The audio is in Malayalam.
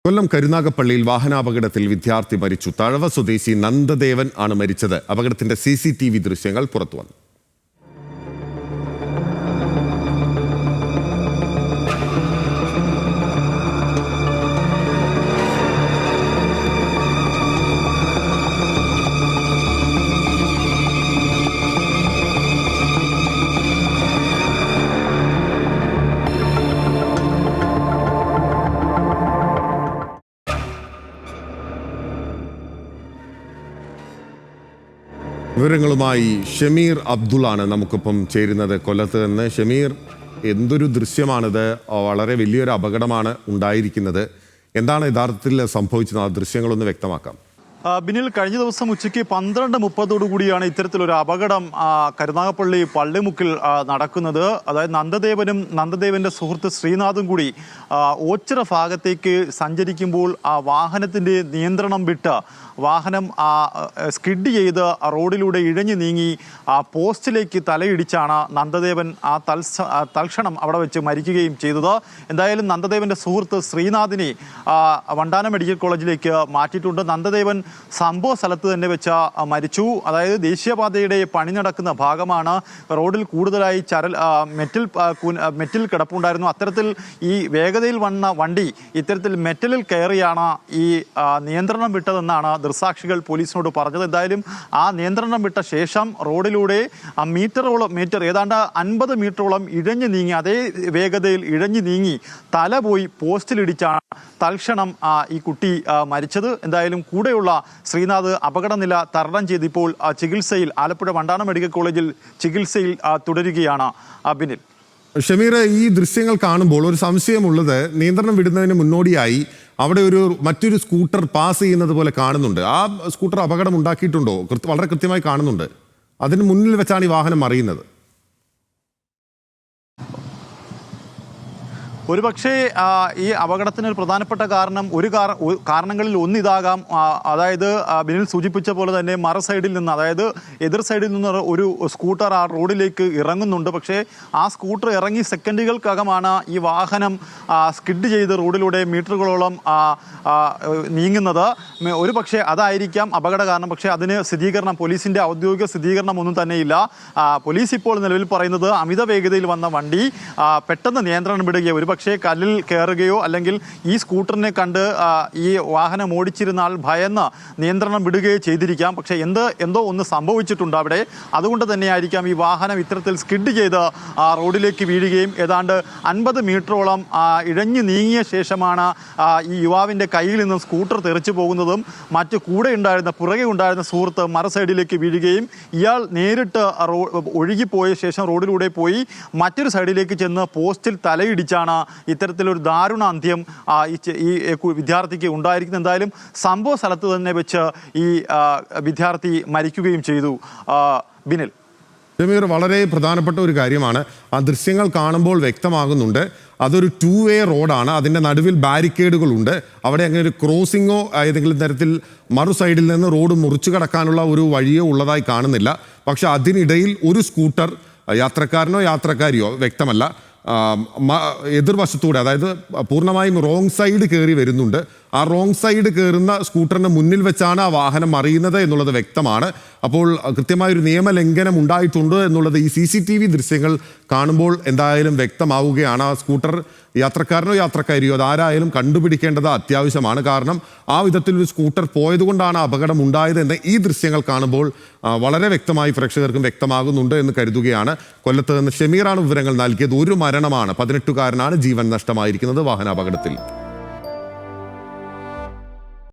കൊല്ലം കരുനാഗപ്പള്ളിയിൽ വാഹനാപകടത്തിൽ വിദ്യാർത്ഥി മരിച്ചു. തഴവ സ്വദേശി നന്ദദേവൻ ആണ് മരിച്ചത്. അപകടത്തിന്റെ CCTV ദൃശ്യങ്ങൾ പുറത്തുവന്നു. വിവരങ്ങളുമായി ഷമീർ അബ്ദുള്ളാണ് നമുക്കൊപ്പം ചേരുന്നത് കൊല്ലത്ത് നിന്ന്. ഷമീർ, എന്തൊരു ദൃശ്യമാണിത്? വളരെ വലിയൊരു അപകടമാണ് ഉണ്ടായിരിക്കുന്നത്. എന്താണ് യഥാർത്ഥത്തിൽ സംഭവിച്ചത്? ആ ദൃശ്യങ്ങളൊന്ന് വ്യക്തമാക്കാം. ബിനിൽ, കഴിഞ്ഞ ദിവസം ഉച്ചയ്ക്ക് 12:30 കൂടിയാണ് ഇത്തരത്തിലൊരു അപകടം കരുനാഗപ്പള്ളി പള്ളിമുക്കിൽ നടക്കുന്നത്. അതായത് നന്ദദേവന്റെ സുഹൃത്ത് ശ്രീനാഥും കൂടി ഓച്ചിറ ഭാഗത്തേക്ക് സഞ്ചരിക്കുമ്പോൾ ആ വാഹനത്തിന്റെ നിയന്ത്രണം വിട്ട് വാഹനം സ്കിഡ് ചെയ്ത് റോഡിലൂടെ ഇഴഞ്ഞു നീങ്ങി പോസ്റ്റിലേക്ക് തലയിടിച്ചാണ് നന്ദദേവൻ തൽക്ഷണം അവിടെ വെച്ച് മരിക്കുകയും ചെയ്തത്. എന്തായാലും നന്ദദേവന്റെ സുഹൃത്ത് ശ്രീനാഥിനെ വണ്ടാനം മെഡിക്കൽ കോളേജിലേക്ക് മാറ്റിയിട്ടുണ്ട്. നന്ദദേവൻ സംഭവ സ്ഥലത്ത് തന്നെ വെച്ച് മരിച്ചു. അതായത് ദേശീയപാതയുടെ പണി നടക്കുന്ന ഭാഗമാണ്. റോഡിൽ കൂടുതലായി മെറ്റിൽ കിടപ്പുണ്ടായിരുന്നു. അത്തരത്തിൽ ഈ വേഗതയിൽ വന്ന വണ്ടി ഇത്തരത്തിൽ മെറ്റലിൽ കയറിയാണ് ഈ നിയന്ത്രണം വിട്ടതെന്നാണ് ദൃക്സാക്ഷികൾ പോലീസിനോട് പറഞ്ഞത്. എന്തായാലും ആ നിയന്ത്രണം വിട്ട ശേഷം റോഡിലൂടെ ഏതാണ്ട് 50 മീറ്ററോളം ഇഴഞ്ഞു നീങ്ങി, അതേ വേഗതയിൽ ഇഴഞ്ഞു നീങ്ങി തല പോയി പോസ്റ്റിലിടിച്ചാണ് തൽക്ഷണം ഈ കുട്ടി മരിച്ചത്. എന്തായാലും കൂടെയുള്ള ശ്രീനാഥ് അപകടനില തരണം ചെയ്ത് ഇപ്പോൾ ചികിത്സയിൽ ആലപ്പുഴ വണ്ടാനം മെഡിക്കൽ കോളേജിൽ ചികിത്സയിൽ തുടരുകയാണ്. ബിനിൽ, ഷമീർ, ഈ ദൃശ്യങ്ങൾ കാണുമ്പോൾ ഒരു സംശയമുള്ളത്, നിയന്ത്രണം വിടുന്നതിന് മുന്നോടിയായി അവിടെ മറ്റൊരു സ്കൂട്ടർ പാസ് ചെയ്യുന്നത് പോലെ കാണുന്നുണ്ട്. ആ സ്കൂട്ടർ അപകടം ഉണ്ടാക്കിയിട്ടുണ്ടോ? വളരെ കൃത്യമായി കാണുന്നുണ്ട്. അതിന് മുന്നിൽ വെച്ചാണ് ഈ വാഹനം മറിയുന്നത്. ഒരുപക്ഷെ ഈ അപകടത്തിന് ഒരു പ്രധാനപ്പെട്ട കാരണം കാരണങ്ങളിൽ ഒന്നിതാകാം. അതായത് ബിനിൽ സൂചിപ്പിച്ച പോലെ തന്നെ മറു സൈഡിൽ നിന്ന്, അതായത് എതിർ സൈഡിൽ നിന്ന് ഒരു സ്കൂട്ടർ ആ റോഡിലേക്ക് ഇറങ്ങുന്നുണ്ട്. പക്ഷേ ആ സ്കൂട്ടർ ഇറങ്ങി സെക്കൻഡുകൾക്കകമാണ് ഈ വാഹനം സ്കിഡ് ചെയ്ത് റോഡിലൂടെ മീറ്ററുകളോളം നീങ്ങുന്നത്. ഒരുപക്ഷെ അതായിരിക്കാം അപകട കാരണം. പക്ഷേ അതിന് പോലീസിൻ്റെ ഔദ്യോഗിക സ്ഥിരീകരണം ഒന്നും തന്നെയില്ല. പോലീസ് ഇപ്പോൾ നിലവിൽ പറയുന്നത് അമിത വേഗതയിൽ വന്ന വണ്ടി പെട്ടെന്ന് നിയന്ത്രണം വിടുകയോ പക്ഷേ കല്ലിൽ കയറുകയോ അല്ലെങ്കിൽ ഈ സ്കൂട്ടറിനെ കണ്ട് ഈ വാഹനം ഓടിച്ചിരുന്ന ആൾ ഭയന്ന് നിയന്ത്രണം വിടുകയോ ചെയ്തിരിക്കാം. പക്ഷേ എന്തോ ഒന്ന് സംഭവിച്ചിട്ടുണ്ട് അവിടെ. അതുകൊണ്ട് തന്നെയായിരിക്കാം ഈ വാഹനം ഇത്തരത്തിൽ സ്കിഡ് ചെയ്ത് റോഡിലേക്ക് വീഴുകയും ഏതാണ്ട് 50 മീറ്ററോളം ഇഴഞ്ഞു നീങ്ങിയ ശേഷമാണ് ഈ യുവാവിൻ്റെ കയ്യിൽ നിന്നും സ്കൂട്ടർ തെറിച്ചു പോകുന്നതും മറ്റു പുറകെ ഉണ്ടായിരുന്ന സുഹൃത്ത് മറു സൈഡിലേക്ക് വീഴുകയും ഇയാൾ നേരിട്ട് ഒഴുകിപ്പോയ ശേഷം റോഡിലൂടെ പോയി മറ്റൊരു സൈഡിലേക്ക് ചെന്ന് പോസ്റ്റിൽ തലയിടിച്ചാണ് ഇത്തരത്തിലൊരു ദാരുണ അന്ത്യം ഈ വിദ്യാർത്ഥിക്ക് ഉണ്ടായിരിക്കുന്നത്. എന്തായാലും സംഭവ സ്ഥലത്ത് തന്നെ വെച്ച് ഈ വിദ്യാർത്ഥി മരിക്കുകയും ചെയ്തു. ബിനിൽ, ഷമീർ, വളരെ പ്രധാനപ്പെട്ട ഒരു കാര്യമാണ്. ആ ദൃശ്യങ്ങൾ കാണുമ്പോൾ വ്യക്തമാകുന്നുണ്ട് അതൊരു 2-way റോഡാണ്. അതിൻ്റെ നടുവിൽ ബാരിക്കേഡുകളുണ്ട്. അവിടെ അങ്ങനെ ഒരു ക്രോസിങ്ങോ ഏതെങ്കിലും തരത്തിൽ മറു സൈഡിൽ നിന്ന് റോഡ് മുറിച്ചു കടക്കാനുള്ള ഒരു വഴിയോ ഉള്ളതായി കാണുന്നില്ല. പക്ഷെ അതിനിടയിൽ ഒരു സ്കൂട്ടർ യാത്രക്കാരനോ യാത്രക്കാരിയോ വ്യക്തമല്ല, എതിർവശത്തൂടെ, അതായത് പൂർണ്ണമായും റോങ് സൈഡ് കയറി വരുന്നുണ്ട്. ആ റോങ് സൈഡ് കയറുന്ന സ്കൂട്ടറിന് മുന്നിൽ വെച്ചാണ് ആ വാഹനം മറിയുന്നത് എന്നുള്ളത് വ്യക്തമാണ്. അപ്പോൾ കൃത്യമായൊരു നിയമലംഘനം ഉണ്ടായിട്ടുണ്ട് എന്നുള്ളത് ഈ CCTV ദൃശ്യങ്ങൾ കാണുമ്പോൾ എന്തായാലും വ്യക്തമാവുകയാണ്. ആ സ്കൂട്ടർ യാത്രക്കാരനോ യാത്രക്കാരിയോ അതാരായാലും കണ്ടുപിടിക്കേണ്ടത് അത്യാവശ്യമാണ്. കാരണം ആ വിധത്തിലൊരു സ്കൂട്ടർ പോയതുകൊണ്ടാണ് അപകടം ഉണ്ടായത് എന്ന് ഈ ദൃശ്യങ്ങൾ കാണുമ്പോൾ വളരെ വ്യക്തമായി പ്രേക്ഷകർക്കും വ്യക്തമാകുന്നുണ്ട് എന്ന് കരുതുകയാണ്. കൊല്ലത്ത് നിന്ന് ഷമീറാണ് വിവരങ്ങൾ നൽകിയത്. ഒരു മരണമാണ്, 18-കാരനാണ് ജീവൻ നഷ്ടമായിരിക്കുന്നത് വാഹനാപകടത്തിൽ.